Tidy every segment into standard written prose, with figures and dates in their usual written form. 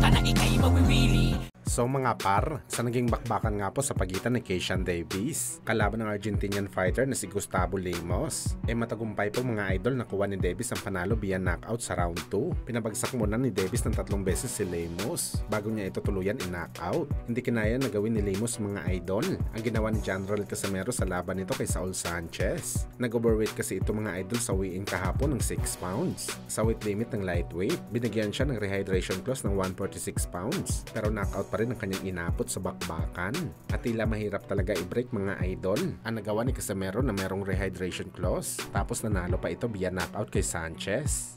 ka na ika'y mawiwili. So mga par, sa naging bakbakan nga po sa pagitan ni Keishan Davis kalaban ng Argentinian fighter na si Gustavo Lemos, matagumpay po mga idol nakuha ni Davis ang panalo via knockout sa round 2. Pinabagsak muna ni Davis ng 3 beses si Lemos bago niya ito tuluyan in-knockout. Hindi kinaya na gawin ni Lemos mga idol ang ginawa ni General Casimero sa laban nito kay Saul Sanchez. Nag-overweight kasi ito mga idol sa weigh-in kahapon ng 6 pounds. Sa weight limit ng lightweight, binigyan siya ng rehydration clause ng 146 pounds pero knockout pa rin ang kanyang inapot sa bakbakan at tila mahirap talaga i-break mga idol ang nagawa ni Casimero na merong rehydration clause tapos nanalo pa ito via knockout kay Sanchez.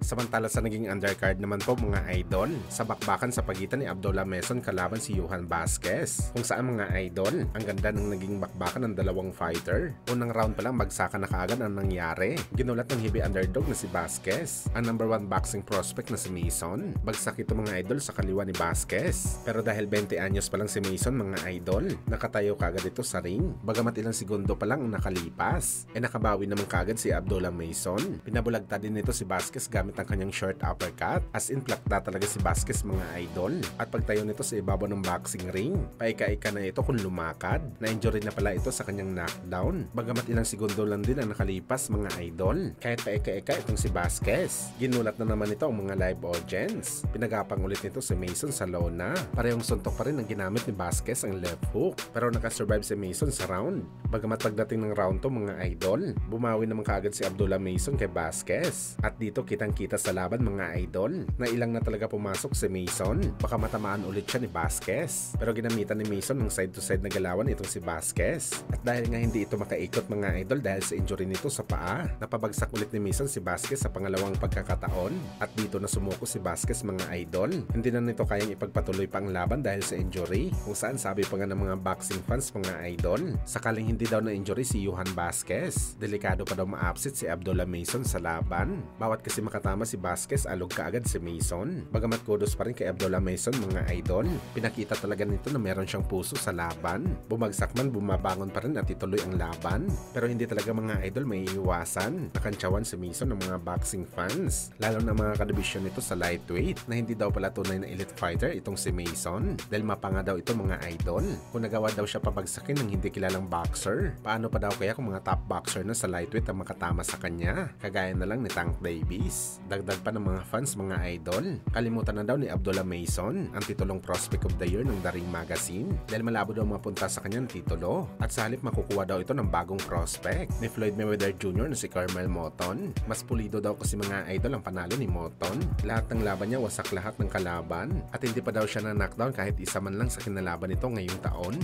Samantala sa naging undercard naman po mga idol, sa bakbakan sa pagitan ni Abdullah Meson kalaban si Johan Vasquez, kung saan mga idol, ang ganda ng naging bakbakan ng dalawang fighter. Unang round pa lang bagsakan na kaagad ang nangyari. Ginulat ng heavy underdog na si Vasquez, ang number 1 boxing prospect na si Mason. Bagsak ito mga idol sa kaliwa ni Vasquez. Pero dahil 20 anyos pa lang si Mason mga idol, nakatayo kaagad ito sa ring. Bagamat ilang segundo pa lang ang nakalipas, nakabawi naman kaagad si Abdullah Mason. Pinabulagta din nito si Vasquez gamit ang kanyang short uppercut. As in plakta talaga si Vasquez mga idol. At pagtayo nito sa ibabaw ng boxing ring, paika-ika na ito kung lumakad. Na-injury na pala ito sa kanyang knockdown. Bagamat ilang segundo lang din ang nakalipas mga idol. Kahit paika-ika itong si Vasquez, ginulat na naman ito ang mga live audience. Pinagapang ulit nito si Mason sa lona. Parehong suntok pa rin ang ginamit ni Vasquez ang left hook. Pero nakasurvive si Mason sa round. Bagamat pagdating ng round 2 mga idol, bumawi naman kaagad si Abdullah Mason kay Vasquez. At dito kitang-kita sa laban mga idol na ilang na talaga pumasok si Mason. Baka matamaan ulit siya ni Vasquez. Pero ginamitan ni Mason ng side to side na galawan itong si Vasquez. At dahil nga hindi ito makaikot mga idol dahil sa injury nito sa paa, napabagsak ulit ni Mason si Vasquez sa pangalawang pagkakataon. At dito na sumuko si Vasquez mga idol. Hindi na nito kayang ipagpatuloy pa ang laban dahil sa injury. Kung saan sabi pa nga ng mga boxing fans mga idol, sakaling hindi daw na injury si Johan Vasquez, delikado pa daw ma-upset si Abdullah Mason sa laban. Bawat kasi makatama si Vasquez, alog kaagad si Mason. Bagamat kudos pa rin kay Abdullah Mason mga idol, pinakita talaga nito na meron siyang puso sa laban. Bumagsak man, bumabangon pa rin at ituloy ang laban. Pero hindi talaga mga idol may iwasan. Nakantsawan si Mason ng mga boxing fans, lalo na mga kadibisyon nito sa lightweight na hindi daw pala tunay na elite fighter itong si Mason. Dahil mapanga daw ito mga idol. Kung nagawa daw siya pabagsakin ng hindi kilalang boxer, paano pa daw kaya kung mga top boxer na sa lightweight ang makatama sa kanya? Kagaya na lang ni Tank Davis. Dagdag pa ng mga fans mga idol, kalimutan na daw ni Abdullah Mason ang titulong Prospect of the Year ng The Ring Magazine dahil malabo daw mapunta sa kanyang titulo at sa halip makukuha daw ito ng bagong prospect ni Floyd Mayweather Jr. na si Carmel Moton. Mas pulido daw kasi mga idol ang panalo ni Moton. Lahat ng laban niya wasak lahat ng kalaban at hindi pa daw siya na knockdown kahit isa man lang sa kinalaban nito ngayong taon.